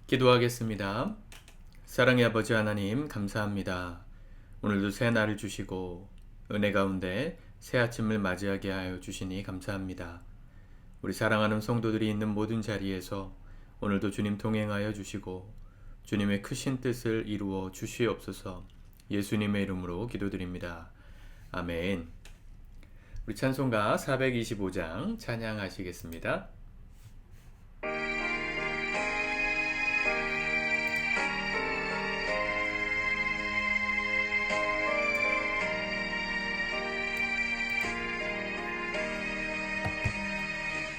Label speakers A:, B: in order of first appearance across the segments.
A: 기도하겠습니다. 사랑의 아버지 하나님, 감사합니다. 오늘도 새 날을 주시고 은혜 가운데 새 아침을 맞이하게 하여 주시니 감사합니다. 우리 사랑하는 성도들이 있는 모든 자리에서 오늘도 주님 동행하여 주시고 주님의 크신 뜻을 이루어 주시옵소서. 예수님의 이름으로 기도드립니다. 아멘. 우리 찬송가 425장 찬양하시겠습니다.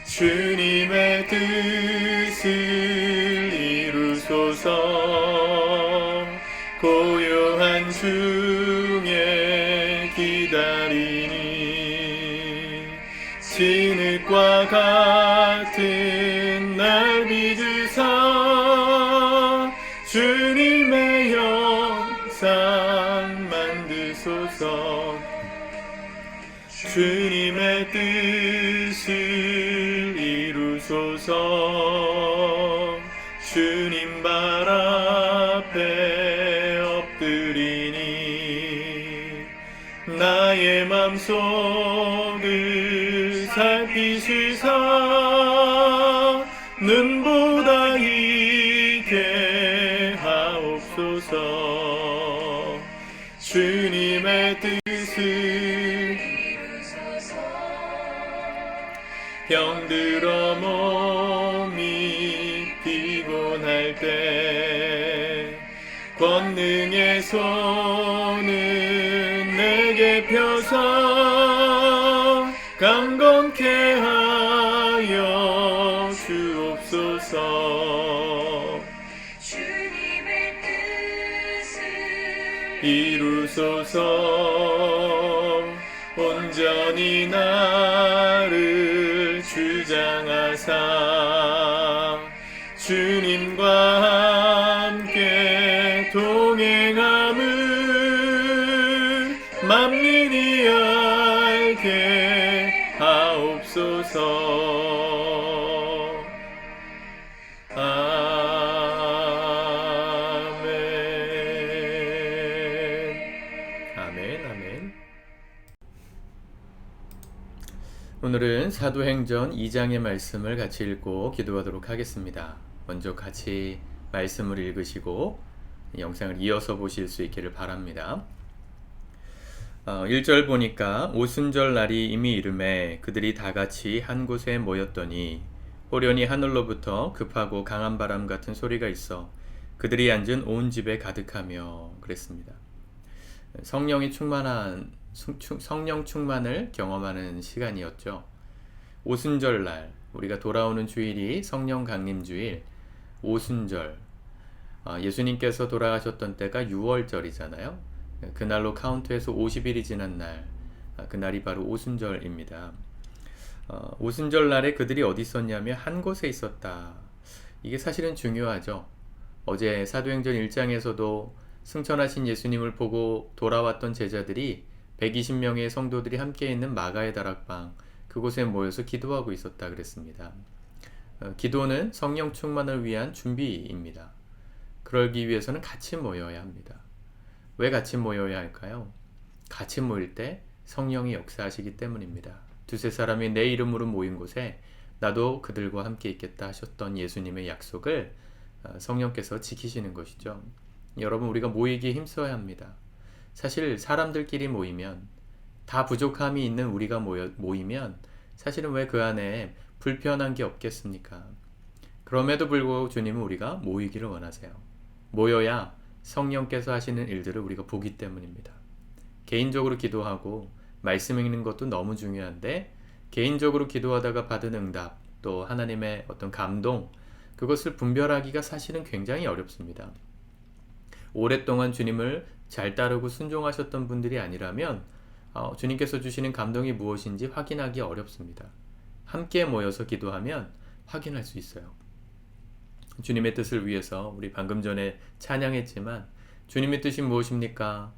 A: 주님의 뜻을 이루소서. 고요한 중에 기다리니 진흙과 같은 날 빚으사 주님의 형상 만드소서. 주님의 뜻을 이루소서. 주님 발 앞에 엎드리니 나의 맘속을 살피시사 눈보다 있게 하옵소서. 주님의 뜻을 병들어 몸이 피곤할 때 권능의 손은 내게 펴서 강건케 하여 주옵소서.
B: 주님의 뜻을
A: 이루소서. 온전히 나를 주장하사 주님과 함께 동행함을 만민이 알게 하옵소서. 아멘. 아멘. 아멘. 오늘은 사도행전 2장의 말씀을 같이 읽고 기도하도록 하겠습니다. 먼저 같이 말씀을 읽으시고 영상을 이어서 보실 수 있기를 바랍니다. 1절 보니까 오순절 날이 이미 이르매 그들이 다 같이 한 곳에 모였더니 호련히 하늘로부터 급하고 강한 바람 같은 소리가 있어 그들이 앉은 온 집에 가득하며 그랬습니다. 성령 충만을 경험하는 시간이었죠. 오순절날, 우리가 돌아오는 주일이 성령 강림주일, 오순절. 예수님께서 돌아가셨던 때가 6월절이잖아요. 그날로 카운트해서 50일이 지난 날, 그날이 바로 오순절입니다. 오순절날에 그들이 어디 있었냐면 한 곳에 있었다. 이게 사실은 중요하죠. 어제 사도행전 1장에서도 승천하신 예수님을 보고 돌아왔던 제자들이 120명의 성도들이 함께 있는 마가의 다락방, 그곳에 모여서 기도하고 있었다 그랬습니다. 기도는 성령 충만을 위한 준비입니다. 그러기 위해서는 같이 모여야 합니다. 왜 같이 모여야 할까요? 같이 모일 때 성령이 역사하시기 때문입니다. 두세 사람이 내 이름으로 모인 곳에 나도 그들과 함께 있겠다 하셨던 예수님의 약속을 성령께서 지키시는 것이죠. 여러분, 우리가 모이기에 힘써야 합니다. 사실 사람들끼리 모이면, 다 부족함이 있는 우리가 모이면 사실은 왜 그 안에 불편한 게 없겠습니까? 그럼에도 불구하고 주님은 우리가 모이기를 원하세요. 모여야 성령께서 하시는 일들을 우리가 보기 때문입니다. 개인적으로 기도하고 말씀 읽는 것도 너무 중요한데, 개인적으로 기도하다가 받은 응답, 또 하나님의 어떤 감동, 그것을 분별하기가 사실은 굉장히 어렵습니다. 오랫동안 주님을 잘 따르고 순종하셨던 분들이 아니라면 주님께서 주시는 감동이 무엇인지 확인하기 어렵습니다. 함께 모여서 기도하면 확인할 수 있어요. 주님의 뜻을 위해서 우리 방금 전에 찬양했지만 주님의 뜻이 무엇입니까?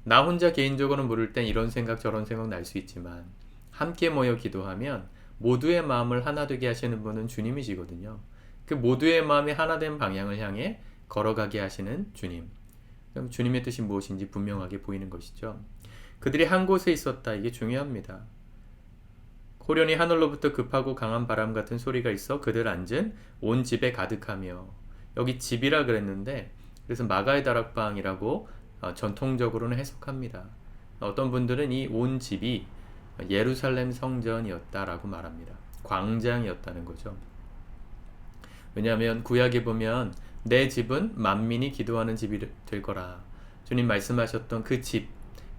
A: 나 혼자 개인적으로 모를 땐 이런 생각 저런 생각 날 수 있지만 함께 모여 기도하면 모두의 마음을 하나 되게 하시는 분은 주님이시거든요. 그 모두의 마음이 하나된 방향을 향해 걸어가게 하시는 주님. 그럼 주님의 뜻이 무엇인지 분명하게 보이는 것이죠. 그들이 한 곳에 있었다. 이게 중요합니다. 호련히 하늘로부터 급하고 강한 바람 같은 소리가 있어 그들 앉은 온 집에 가득하며, 여기 집이라 그랬는데 그래서 마가의 다락방이라고 전통적으로는 해석합니다. 어떤 분들은 이 온 집이 예루살렘 성전이었다라고 말합니다. 광장이었다는 거죠. 왜냐하면 구약에 보면 내 집은 만민이 기도하는 집이 될 거라 주님 말씀하셨던 그 집,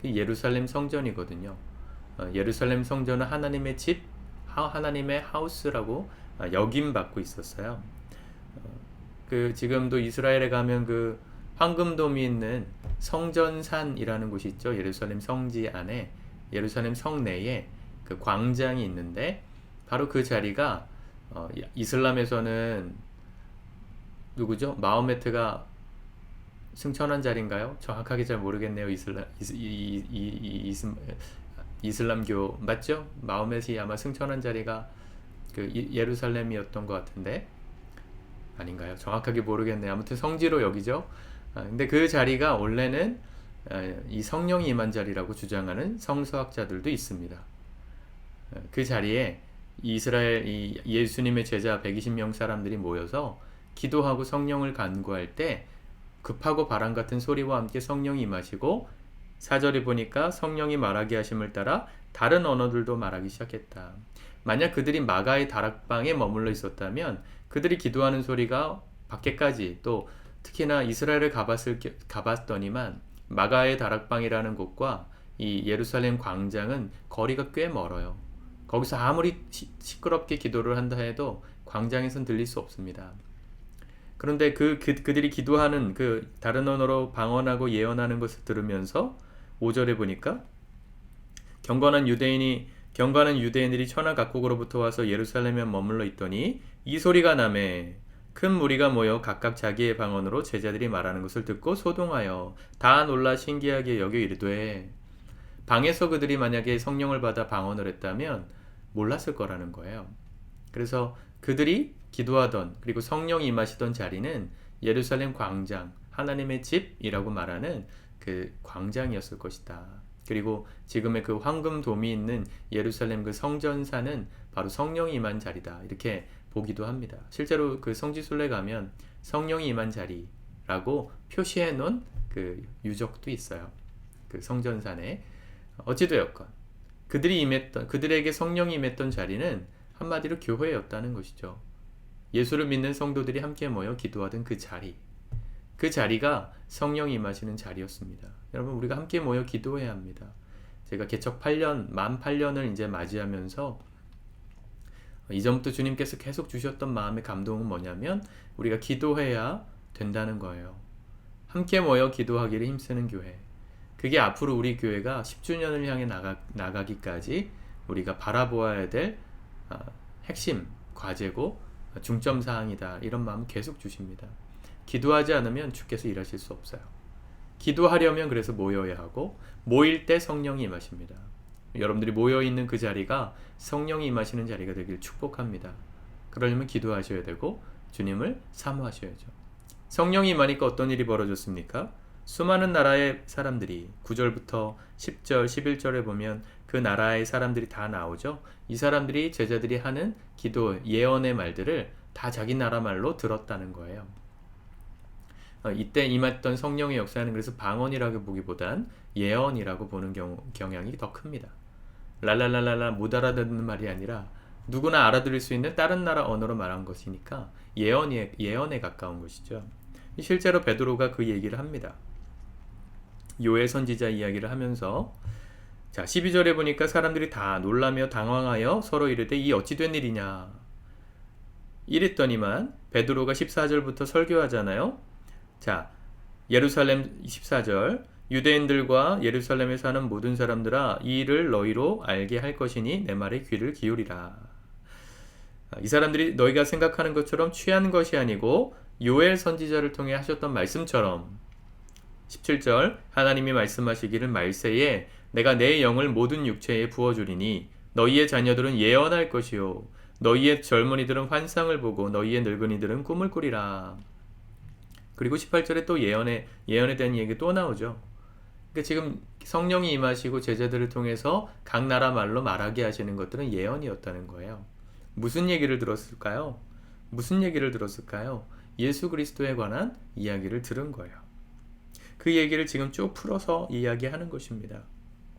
A: 그 예루살렘 성전이거든요. 예루살렘 성전은 하나님의 집, 하나님의 하우스라고 역임받고 있었어요. 그 지금도 이스라엘에 가면 그 황금돔이 있는 성전산이라는 곳이 있죠. 예루살렘 성지 안에, 예루살렘 성내에 그 광장이 있는데 바로 그 자리가 이슬람에서는 누구죠? 마호메트가 승천한 자리인가요? 정확하게 잘 모르겠네요. 이슬람교 맞죠? 마호메트이 아마 승천한 자리가 그 예루살렘이었던 것 같은데 아닌가요? 정확하게 모르겠네요. 아무튼 성지로 여기죠. 근데 그 자리가 원래는 이 성령이 임한 자리라고 주장하는 성서학자들도 있습니다. 그 자리에 이스라엘 예수님의 제자 120명 사람들이 모여서 기도하고 성령을 간구할 때 급하고 바람 같은 소리와 함께 성령이 임하시고 4절에 보니까 성령이 말하게 하심을 따라 다른 언어들도 말하기 시작했다. 만약 그들이 마가의 다락방에 머물러 있었다면 그들이 기도하는 소리가 밖에까지, 또 특히나 이스라엘을 가봤더니만 마가의 다락방이라는 곳과 이 예루살렘 광장은 거리가 꽤 멀어요. 거기서 아무리 시끄럽게 기도를 한다 해도 광장에선 들릴 수 없습니다. 그런데 그들이 기도하는 그 다른 언어로 방언하고 예언하는 것을 들으면서 5절에 보니까 경건한 유대인들이 천하 각국으로부터 와서 예루살렘에 머물러 있더니 이 소리가 나매 큰 무리가 모여 각각 자기의 방언으로 제자들이 말하는 것을 듣고 소동하여 다 놀라 신기하게 여겨 이르되, 방에서 그들이 만약에 성령을 받아 방언을 했다면 몰랐을 거라는 거예요. 그래서 그들이 기도하던, 그리고 성령이 임하시던 자리는 예루살렘 광장, 하나님의 집이라고 말하는 그 광장이었을 것이다. 그리고 지금의 그 황금돔이 있는 예루살렘 그 성전사는 바로 성령이 임한 자리다. 이렇게 보기도 합니다. 실제로 그 성지순례 가면 성령이 임한 자리라고 표시해 놓은 그 유적도 있어요. 그 성전산에. 어찌되었건 그들에게 성령이 임했던 자리는 한마디로 교회였다는 것이죠. 예수를 믿는 성도들이 함께 모여 기도하던 그 자리가 성령이 임하시는 자리였습니다. 여러분, 우리가 함께 모여 기도해야 합니다. 제가 개척 8년, 만 8년을 이제 맞이하면서 이전부터 주님께서 계속 주셨던 마음의 감동은 뭐냐면 우리가 기도해야 된다는 거예요. 함께 모여 기도하기를 힘쓰는 교회. 그게 앞으로 우리 교회가 10주년을 향해 나가기까지 우리가 바라보아야 될 핵심 과제고 중점 사항이다. 이런 마음 계속 주십니다. 기도하지 않으면 주께서 일하실 수 없어요. 기도하려면 그래서 모여야 하고, 모일 때 성령이 임하십니다. 여러분들이 모여있는 그 자리가 성령이 임하시는 자리가 되길 축복합니다. 그러려면 기도하셔야 되고 주님을 사모하셔야죠. 성령이 임하니까 어떤 일이 벌어졌습니까? 수많은 나라의 사람들이 9절부터 10절, 11절에 보면 그 나라의 사람들이 다 나오죠. 이 사람들이 제자들이 하는 기도, 예언의 말들을 다 자기 나라 말로 들었다는 거예요. 이때 임했던 성령의 역사는 그래서 방언이라고 보기보단 예언이라고 보는 경향이 더 큽니다. 랄랄랄랄라 못 알아듣는 말이 아니라 누구나 알아들을 수 있는 다른 나라 언어로 말한 것이니까 예언에 가까운 것이죠. 실제로 베드로가 그 얘기를 합니다. 요엘 선지자 이야기를 하면서, 자 12절에 보니까 사람들이 다 놀라며 당황하여 서로 이르되 이 어찌 된 일이냐 이랬더니만 베드로가 14절부터 설교하잖아요. 자 예루살렘 14절, 유대인들과 예루살렘에 사는 모든 사람들아 이 일을 너희로 알게 할 것이니 내 말에 귀를 기울이라. 이 사람들이 너희가 생각하는 것처럼 취한 것이 아니고 요엘 선지자를 통해 하셨던 말씀처럼, 17절 하나님이 말씀하시기를 말세에 내가 내 영을 모든 육체에 부어주리니 너희의 자녀들은 예언할 것이요 너희의 젊은이들은 환상을 보고 너희의 늙은이들은 꿈을 꾸리라. 그리고 18절에 또 예언에 대한 얘기 또 나오죠. 그러니까 지금 성령이 임하시고 제자들을 통해서 각 나라 말로 말하게 하시는 것들은 예언이었다는 거예요. 무슨 얘기를 들었을까요? 무슨 얘기를 들었을까요? 예수 그리스도에 관한 이야기를 들은 거예요. 그 얘기를 지금 쭉 풀어서 이야기하는 것입니다.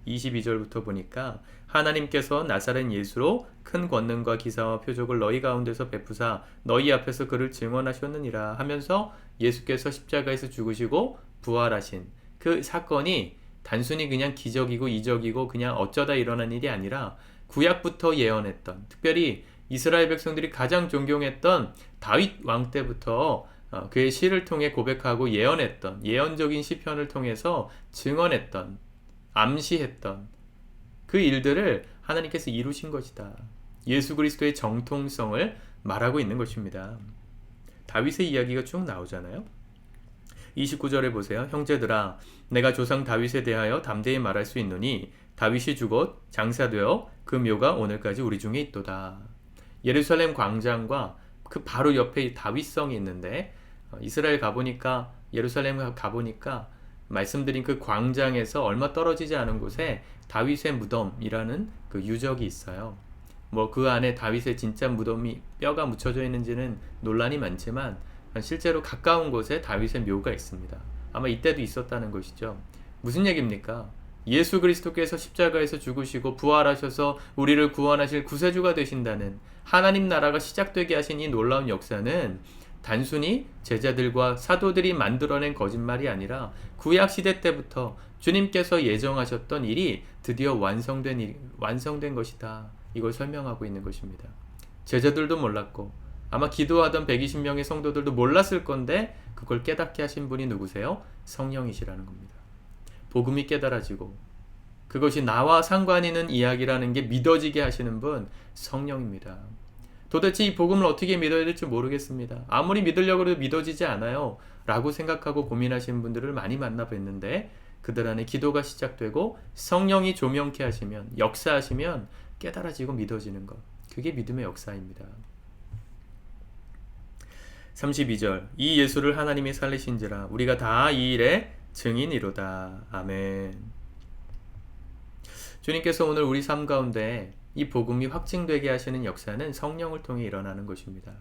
A: 22절부터 보니까 하나님께서 나사렛 예수로 큰 권능과 기사와 표적을 너희 가운데서 베푸사 너희 앞에서 그를 증언하셨느니라 하면서 예수께서 십자가에서 죽으시고 부활하신 그 사건이 단순히 그냥 기적이고 이적이고 그냥 어쩌다 일어난 일이 아니라 구약부터 예언했던, 특별히 이스라엘 백성들이 가장 존경했던 다윗 왕 때부터 그의 시를 통해 고백하고 예언했던, 예언적인 시편을 통해서 증언했던, 암시했던 그 일들을 하나님께서 이루신 것이다. 예수 그리스도의 정통성을 말하고 있는 것입니다. 다윗의 이야기가 쭉 나오잖아요. 29절에 보세요. 형제들아, 내가 조상 다윗에 대하여 담대히 말할 수 있노니 다윗이 죽어 장사되어 그 묘가 오늘까지 우리 중에 있도다. 예루살렘 광장과 그 바로 옆에 다윗성이 있는데 이스라엘 가보니까, 예루살렘 가보니까 말씀드린 그 광장에서 얼마 떨어지지 않은 곳에 다윗의 무덤이라는 그 유적이 있어요. 뭐 그 안에 다윗의 진짜 무덤이 뼈가 묻혀져 있는지는 논란이 많지만 실제로 가까운 곳에 다윗의 묘가 있습니다. 아마 이때도 있었다는 것이죠. 무슨 얘기입니까? 예수 그리스도께서 십자가에서 죽으시고 부활하셔서 우리를 구원하실 구세주가 되신다는 하나님 나라가 시작되게 하신 이 놀라운 역사는 단순히 제자들과 사도들이 만들어낸 거짓말이 아니라 구약시대 때부터 주님께서 예정하셨던 일이 드디어 완성된 것이다. 이걸 설명하고 있는 것입니다. 제자들도 몰랐고 아마 기도하던 120명의 성도들도 몰랐을 건데 그걸 깨닫게 하신 분이 누구세요? 성령이시라는 겁니다. 복음이 깨달아지고 그것이 나와 상관 있는 이야기라는 게 믿어지게 하시는 분 성령입니다. 도대체 이 복음을 어떻게 믿어야 될지 모르겠습니다. 아무리 믿으려고 해도 믿어지지 않아요 라고 생각하고 고민하시는 분들을 많이 만나뵀는데 그들 안에 기도가 시작되고 성령이 조명케 하시면, 역사하시면 깨달아지고 믿어지는 것, 그게 믿음의 역사입니다. 32절 이 예수를 하나님이 살리신지라 우리가 다 이 일의 증인이로다. 아멘. 주님께서 오늘 우리 삶 가운데 이 복음이 확증되게 하시는 역사는 성령을 통해 일어나는 것입니다.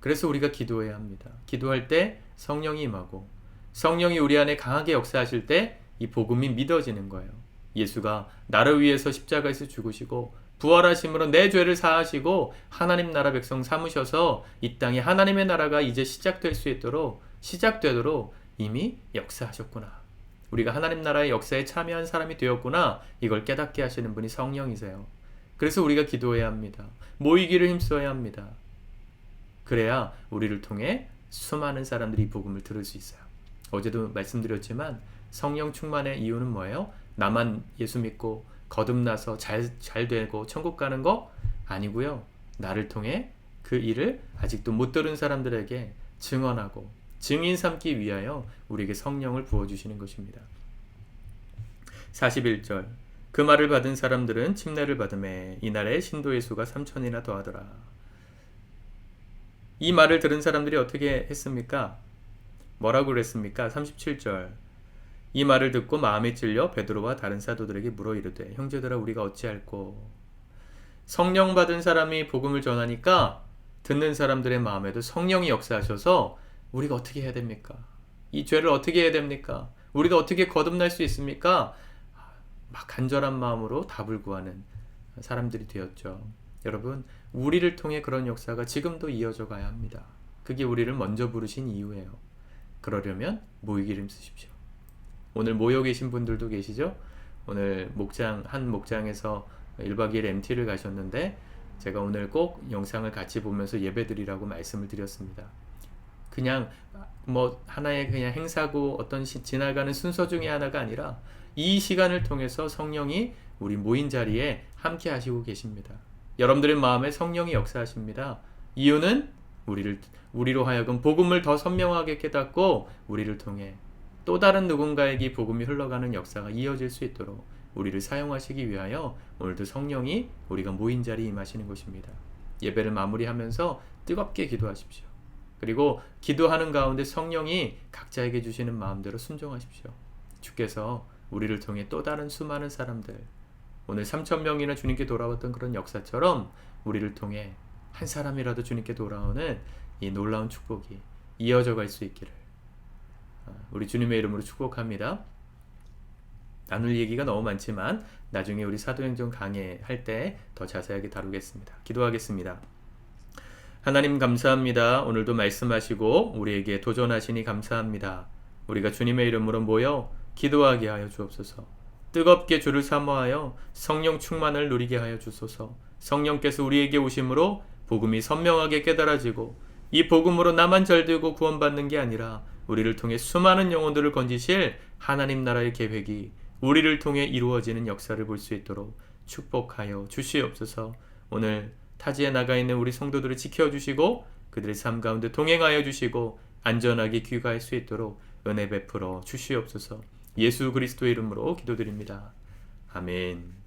A: 그래서 우리가 기도해야 합니다. 기도할 때 성령이 임하고 성령이 우리 안에 강하게 역사하실 때 이 복음이 믿어지는 거예요. 예수가 나를 위해서 십자가에서 죽으시고 부활하심으로 내 죄를 사하시고 하나님 나라 백성 삼으셔서 이 땅에 하나님의 나라가 이제 시작되도록 이미 역사하셨구나. 우리가 하나님 나라의 역사에 참여한 사람이 되었구나. 이걸 깨닫게 하시는 분이 성령이세요. 그래서 우리가 기도해야 합니다. 모이기를 힘써야 합니다. 그래야 우리를 통해 수많은 사람들이 이 복음을 들을 수 있어요. 어제도 말씀드렸지만 성령 충만의 이유는 뭐예요? 나만 예수 믿고 거듭나서 잘 되고 천국 가는 거 아니고요. 나를 통해 그 일을 아직도 못 들은 사람들에게 증언하고 증인 삼기 위하여 우리에게 성령을 부어주시는 것입니다. 41절 그 말을 받은 사람들은 침례를 받음에 이날에 신도의 수가 3,000이나 더하더라. 이 말을 들은 사람들이 어떻게 했습니까? 뭐라고 그랬습니까? 37절 이 말을 듣고 마음에 찔려 베드로와 다른 사도들에게 물어 이르되 형제들아 우리가 어찌할꼬. 성령 받은 사람이 복음을 전하니까 듣는 사람들의 마음에도 성령이 역사하셔서 우리가 어떻게 해야 됩니까? 이 죄를 어떻게 해야 됩니까? 우리가 어떻게 거듭날 수 있습니까? 막 간절한 마음으로 답을 구하는 사람들이 되었죠. 여러분, 우리를 통해 그런 역사가 지금도 이어져 가야 합니다. 그게 우리를 먼저 부르신 이유예요. 그러려면 모이기를 힘쓰십시오. 오늘 모여 계신 분들도 계시죠? 오늘 한 목장에서 1박 2일 MT를 가셨는데 제가 오늘 꼭 영상을 같이 보면서 예배드리라고 말씀을 드렸습니다. 그냥 뭐 하나의 그냥 행사고 어떤 지나가는 순서 중에 하나가 아니라 이 시간을 통해서 성령이 우리 모인 자리에 함께 하시고 계십니다. 여러분들의 마음에 성령이 역사하십니다. 이유는 우리로 하여금 복음을 더 선명하게 깨닫고 우리를 통해 또 다른 누군가에게 복음이 흘러가는 역사가 이어질 수 있도록 우리를 사용하시기 위하여 오늘도 성령이 우리가 모인 자리에 임하시는 것입니다. 예배를 마무리하면서 뜨겁게 기도하십시오. 그리고 기도하는 가운데 성령이 각자에게 주시는 마음대로 순종하십시오. 주께서 우리를 통해 또 다른 수많은 사람들, 오늘 3,000명이나 주님께 돌아왔던 그런 역사처럼 우리를 통해 한 사람이라도 주님께 돌아오는 이 놀라운 축복이 이어져 갈 수 있기를 우리 주님의 이름으로 축복합니다. 나눌 얘기가 너무 많지만 나중에 우리 사도행전 강해할 때 더 자세하게 다루겠습니다. 기도하겠습니다. 하나님 감사합니다. 오늘도 말씀하시고 우리에게 도전하시니 감사합니다. 우리가 주님의 이름으로 모여 기도하게 하여 주옵소서. 뜨겁게 주를 사모하여 성령 충만을 누리게 하여 주소서. 성령께서 우리에게 오심으로 복음이 선명하게 깨달아지고 이 복음으로 나만 잘되고 구원받는 게 아니라 우리를 통해 수많은 영혼들을 건지실 하나님 나라의 계획이 우리를 통해 이루어지는 역사를 볼 수 있도록 축복하여 주시옵소서. 오늘 타지에 나가 있는 우리 성도들을 지켜주시고 그들의 삶 가운데 동행하여 주시고 안전하게 귀가할 수 있도록 은혜 베풀어 주시옵소서. 예수 그리스도의 이름으로 기도드립니다. 아멘.